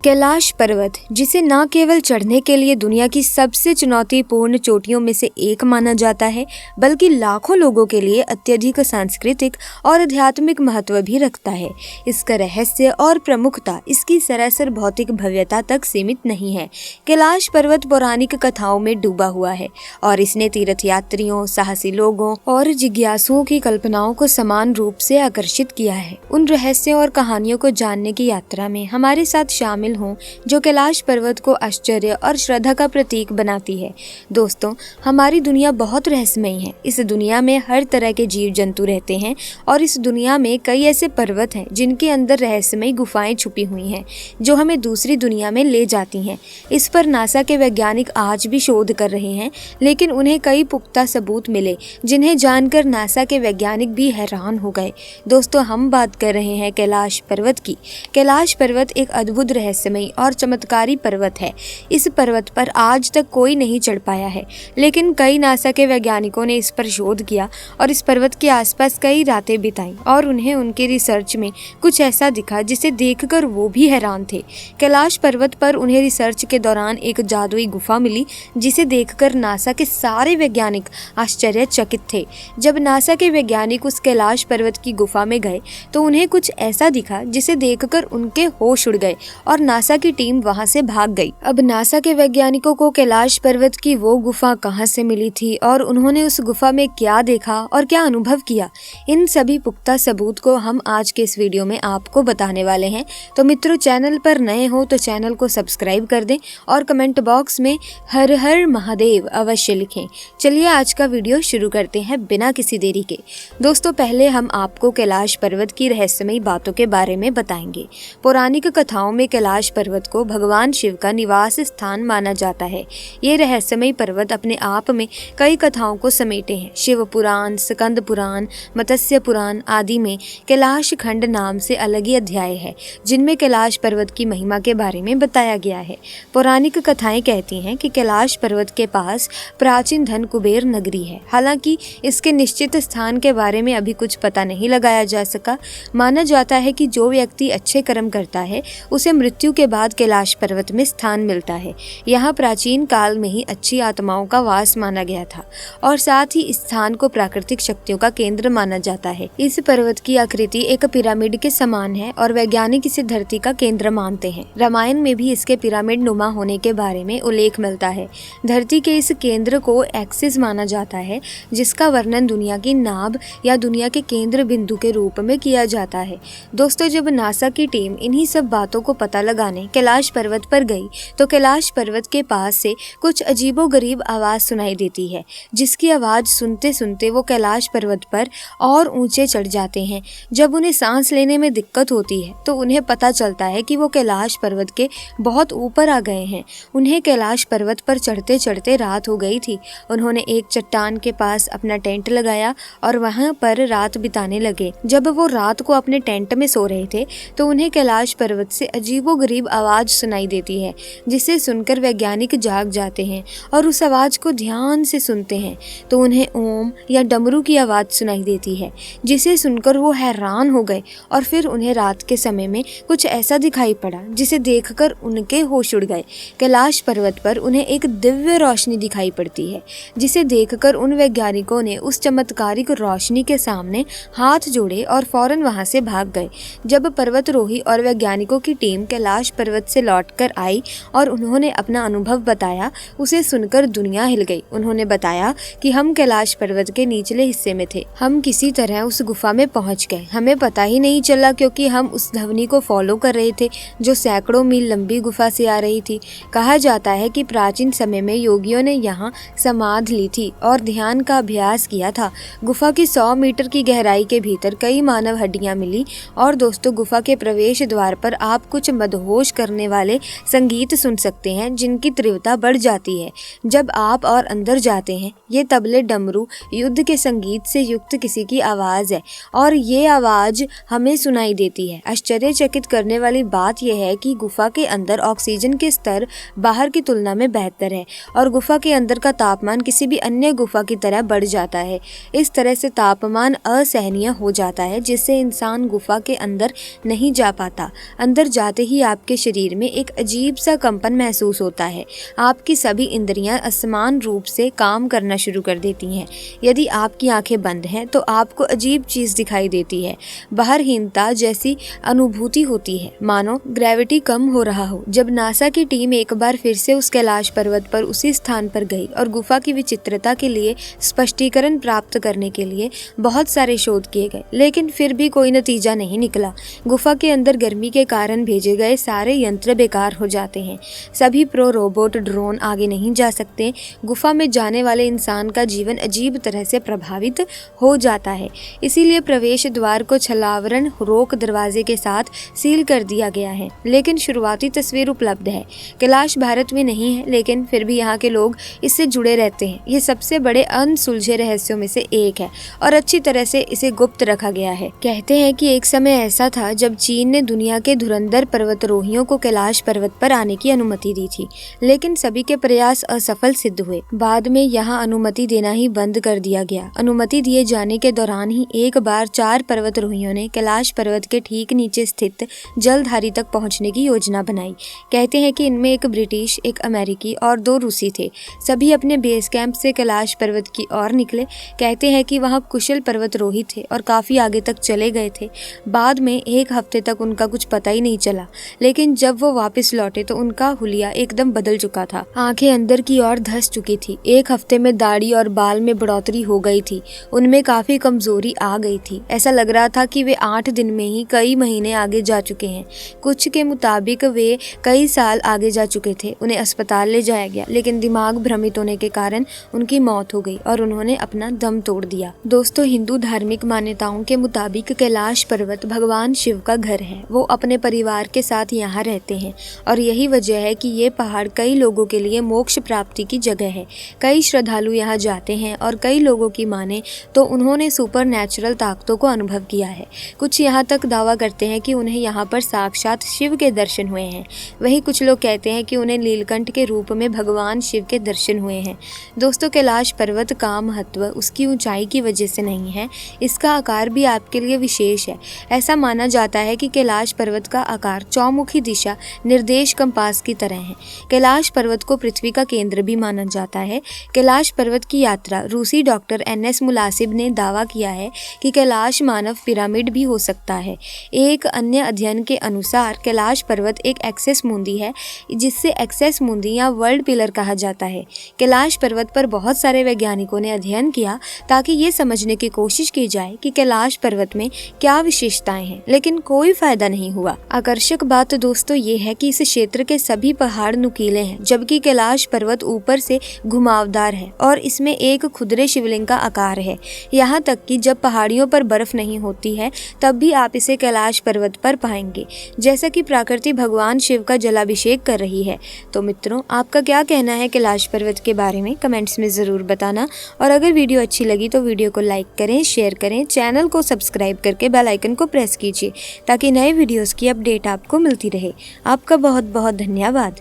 कैलाश पर्वत, जिसे न केवल चढ़ने के लिए दुनिया की सबसे चुनौतीपूर्ण चोटियों में से एक माना जाता है, बल्कि लाखों लोगों के लिए अत्यधिक सांस्कृतिक और आध्यात्मिक महत्व भी रखता है। इसका रहस्य और प्रमुखता इसकी सरासर भौतिक भव्यता तक सीमित नहीं है। कैलाश पर्वत पौराणिक कथाओं में डूबा हुआ है और इसने तीर्थयात्रियों, साहसी लोगों और जिज्ञासुओं की कल्पनाओं को समान रूप से आकर्षित किया है। उन रहस्यों और कहानियों को जानने की यात्रा में हमारे साथ शामिल हों जो कैलाश पर्वत को आश्चर्य और श्रद्धा का प्रतीक बनाती है। दोस्तों, हमारी दुनिया बहुत रहस्यमयी है। इस दुनिया में हर तरह के जीव जंतु रहते हैं और इस दुनिया में कई ऐसे पर्वत हैं जिनके अंदर रहस्यमयी गुफाएं छुपी हुई हैं जो हमें दूसरी दुनिया में ले जाती हैं। इस पर नासा के वैज्ञानिक आज भी शोध कर रहे हैं, लेकिन उन्हें कई पुख्ता सबूत मिले जिन्हें जानकर नासा के वैज्ञानिक भी हैरान हो गए। दोस्तों, हम बात कर रहे हैं कैलाश पर्वत की। कैलाश पर्वत एक अद्भुत रहस्यमयी और चमत्कारी पर्वत है। इस पर्वत पर आज तक कोई नहीं चढ़ पाया है, लेकिन कई नासा के वैज्ञानिकों ने इस पर शोध किया और इस पर्वत के आसपास कई रातें बिताई और उन्हें उनके रिसर्च में कुछ ऐसा दिखा जिसे देखकर वो भी हैरान थे। कैलाश पर्वत पर उन्हें रिसर्च के दौरान एक जादुई गुफा मिली जिसे देखकर नासा के सारे वैज्ञानिक आश्चर्यचकित थे। जब नासा के वैज्ञानिक उस कैलाश पर्वत की गुफा में गए तो उन्हें कुछ ऐसा दिखा जिसे देखकर उनके होश उड़ गए और नासा की टीम वहां से भाग गई। अब नासा के वैज्ञानिकों को कैलाश पर्वत की वो गुफा कहां से मिली थी और उन्होंने उस गुफा में क्या देखा और क्या अनुभव किया, इन सभी पुख्ता सबूत को हम आज के इस वीडियो में आपको बताने वाले हैं। तो मित्रों, चैनल पर नए हो तो चैनल को सब्सक्राइब कर दें और कमेंट बॉक्स में हर हर महादेव अवश्य लिखें। चलिए आज का वीडियो शुरू करते हैं बिना किसी देरी के। दोस्तों, पहले हम आपको कैलाश पर्वत की रहस्यमयी बातों के बारे में बताएंगे। पौराणिक कथाओं में कैलाश पर्वत को भगवान शिव का निवास स्थान माना जाता है। ये रहस्यमयी पर्वत अपने आप में कई कथाओं को समेटे हैं। शिव पुराण, स्कंद पुराण, मत्स्य पुराण आदि में कैलाश खंड नाम से अलग ही अध्याय है जिनमें कैलाश पर्वत की महिमा के बारे में बताया गया है। पौराणिक कथाएं कहती हैं कि कैलाश पर्वत के पास प्राचीन धन कुबेर नगरी है। हालांकि इसके निश्चित स्थान के बारे में अभी कुछ पता नहीं लगाया जा सका। माना जाता है कि जो व्यक्ति अच्छे कर्म करता है उसे मृत्यु के बाद कैलाश पर्वत में स्थान मिलता है। यहाँ प्राचीन काल में ही अच्छी आत्माओं का वास माना गया था और साथ ही इस स्थान को प्राकृतिक शक्तियों का केंद्र माना जाता है। इस पर्वत की आकृति एक पिरामिड के समान है और वैज्ञानिक इसे धरती का केंद्र मानते हैं। रामायण में भी इसके पिरामिड नुमा होने के बारे में उल्लेख मिलता है। धरती के इस केंद्र को एक्सिस माना जाता है, जिसका वर्णन दुनिया की नाभ या दुनिया के केंद्र बिंदु के रूप में किया जाता है। दोस्तों, जब नासा की टीम इन्हीं सब बातों को पता लगाने कैलाश पर्वत पर गई तो कैलाश पर्वत के पास से कुछ अजीबोगरीब आवाज सुनाई देती है, जिसकी आवाज सुनते सुनते वो कैलाश पर्वत पर और ऊंचे चढ़ जाते हैं। जब उन्हें सांस लेने में दिक्कत होती है तो उन्हें पता चलता है कि वो कैलाश पर्वत के बहुत ऊपर आ गए हैं। उन्हें कैलाश पर्वत पर चढ़ते चढ़ते रात हो गई थी। उन्होंने एक चट्टान के पास अपना टेंट लगाया और वहां पर रात बिताने लगे। जब वो रात को अपने टेंट में सो रहे थे तो उन्हें कैलाश पर्वत से अजीबोगरीब आवाज सुनाई देती है, जिसे सुनकर वैज्ञानिक जाग जाते हैं और उस आवाज को ध्यान से सुनते हैं तो उन्हें ओम या डमरू की आवाज सुनाई देती है, जिसे सुनकर वो हैरान हो गए और फिर उन्हें रात के समय में कुछ ऐसा दिखाई पड़ा जिसे देखकर उनके होश उड़ गए। कैलाश पर्वत पर उन्हें एक दिव्य रोशनी दिखाई पड़ती है, जिसे देखकर उन वैज्ञानिकों ने उस चमत्कारिक रोशनी के सामने हाथ जोड़े और फौरन वहां से भाग गए। जब पर्वतरोही और वैज्ञानिकों की टीम कैलाश पर्वत से लौटकर आई और उन्होंने अपना अनुभव बताया, उसे सुनकर दुनिया हिल गई। उन्होंने बताया कि हम कैलाश पर्वत के निचले हिस्से में थे। हम किसी तरह उस गुफा में पहुंच गए। हमें पता ही नहीं चला क्योंकि हम उस ध्वनि को फॉलो कर रहे थे जो सैकड़ों मील लंबी गुफा से आ रही थी। कहा जाता है कि प्राचीन समय में योगियों ने यहाँ समाधि ली थी और ध्यान का अभ्यास किया था। गुफा की 100 मीटर की गहराई के भीतर कई मानव हड्डियां मिली और दोस्तों, गुफा के प्रवेश द्वार पर आप कुछ मदहोश करने वाले संगीत सुन सकते हैं जिनकी तीव्रता बढ़ जाती है जब आप और अंदर जाते हैं। ये तबले, डमरू, युद्ध के संगीत से युक्त किसी की आवाज है और ये आवाज हमें सुनाई देती है। आश्चर्यचकित करने वाली बात यह है कि गुफा के अंदर ऑक्सीजन के स्तर बाहर की तुलना में बेहतर है और गुफा के अंदर का तापमान किसी भी अन्य गुफा की तरह बढ़ जाता है। इस तरह से तापमान असहनीय हो जाता है जिससे इंसान गुफा के अंदर नहीं जा पाता। अंदर जाते ही आपके शरीर में एक अजीब सा कंपन महसूस होता है। आपकी सभी इंद्रियां असमान रूप से काम करना शुरू कर देती हैं। यदि आपकी आंखें बंद हैं तो आपको अजीब चीज़ दिखाई देती है। बाहरहीनता जैसी अनुभूति होती है, मानो ग्रेविटी कम हो रहा हो। जब नासा की टीम एक बार फिर से उस कैलाश पर्वत पर उसी स्थान पर गई और गुफा की विचित्रता के लिए स्पष्टीकरण प्राप्त करने के लिए बहुत सारे शोध किए गए, लेकिन फिर भी कोई नतीजा नहीं निकला। गुफा के अंदर गर्मी के कारण भेजे गए सारे यंत्र बेकार हो जाते हैं। सभी प्रो रोबोट ड्रोन आगे नहीं जा सकते। गुफा में जाने वाले इंसान का जीवन अजीब तरह से प्रभावित हो जाता है। इसीलिए प्रवेश द्वार को छलावरण रोक दरवाजे के साथ सील कर दिया गया है। लेकिन शुरुआती तस्वीर उपलब्ध है। कैलाश भारत में नहीं है, लेकिन फिर भी यहाँ के लोग इससे जुड़े रहते हैं। ये सबसे बड़े अनसुलझे रहस्यों में से एक है और अच्छी तरह से इसे गुप्त रखा गया है। कहते हैं कि एक समय ऐसा था जब चीन ने दुनिया के धुरंधर पर्वतारोहियों को कैलाश पर्वत पर आने की अनुमति दी थी, लेकिन सभी के प्रयास असफल सिद्ध हुए। बाद में यहाँ अनुमति देना ही बंद कर दिया गया। अनुमति दिए जाने के दौरान ही एक बार 4 पर्वतारोहियों ने कैलाश पर्वत के ठीक नीचे स्थित जलधारी तक पहुंचने की योजना बनाई। कहते हैं कि इनमें एक ब्रिटिश, एक अमेरिकी और 2 रूसी थे। सभी अपने बेस कैंप से कैलाश पर्वत की ओर निकले। कहते हैं कि वहाँ कुशल पर्वतारोही थे और काफी आगे तक चले गए थे। बाद में 1 हफ्ते तक उनका कुछ पता ही नहीं चला, लेकिन जब वो वापस लौटे तो उनका हुलिया एकदम बदल चुका था। आंखें अंदर की ओर धंस चुकी थी। 1 हफ्ते में दाढ़ी और बाल में बढ़ोतरी हो गई थी। उनमें काफी कमजोरी आ गई थी। ऐसा लग रहा था कि वे 8 दिन में ही कई महीने आगे जा चुके हैं। कुछ के मुताबिक वे कई साल आगे जा चुके थे। उन्हें अस्पताल ले जाया गया, लेकिन दिमाग भ्रमित होने के कारण उनकी मौत हो गई और उन्होंने अपना दम तोड़ दिया। दोस्तों, हिंदू धार्मिक मान्यताओं के मुताबिक कैलाश पर्वत भगवान शिव का घर है। वो अपने परिवार के साथ यहाँ रहते हैं और यही वजह है कि ये पहाड़ कई लोगों के लिए मोक्ष प्राप्ति की जगह है। कई श्रद्धालु यहाँ जाते हैं और कई लोगों की माने तो उन्होंने सुपर नेचुरल ताकतों को अनुभव किया है। कुछ यहाँ तक दावा करते हैं कि उन्हें यहाँ पर साक्षात शिव के दर्शन हुए हैं। वहीं कुछ लोग कहते हैं कि उन्हें नीलकंठ के रूप में भगवान शिव के दर्शन हुए हैं। दोस्तों, कैलाश पर्वत का महत्व उसकी ऊंचाई की वजह से नहीं है, इसका आकार भी आपके लिए विशेष है। ऐसा माना जाता है कि कैलाश पर्वत का आकार चौमुखी दिशा निर्देश कंपास की तरह है। कैलाश पर्वत को पृथ्वी का केंद्र भी माना जाता है। कैलाश पर्वत की यात्रा रूसी डॉक्टर NS मुलासिब ने दावा किया है कि कैलाश मानव पिरामिड भी हो सकता है। एक अन्य अध्ययन के अनुसार कैलाश पर्वत एक एक्सेस मुंदी है, जिससे एक्सेस मुंदी या वर्ल्ड पिलर कहा जाता है। कैलाश पर्वत पर बहुत सारे वैज्ञानिकों ने अध्ययन किया ताकि ये समझने की कोशिश की जाए कि कैलाश पर्वत में क्या विशेषताएं हैं, लेकिन कोई फायदा नहीं हुआ। आकर्षक बात दोस्तों ये है कि इस क्षेत्र के सभी पहाड़ नुकीले हैं, जबकि कैलाश पर्वत ऊपर से घुमावदार है और इसमें एक खुदरे शिवलिंग का आकार है। यहाँ तक कि जब पहाड़ियों पर बर्फ नहीं होती है तब भी आप इसे कैलाश पर्वत पर पाएंगे, जैसा कि प्रकृति भगवान शिव का जलाभिषेक कर रही है। तो मित्रों, आपका क्या कहना है कैलाश पर्वत के बारे में? कमेंट्स में ज़रूर बताना। और अगर वीडियो अच्छी लगी तो वीडियो को लाइक करें, शेयर करें, चैनल को सब्सक्राइब करके बेल आइकन को प्रेस कीजिए ताकि नए वीडियोस की अपडेट आपको मिलती रहे। आपका बहुत बहुत धन्यवाद।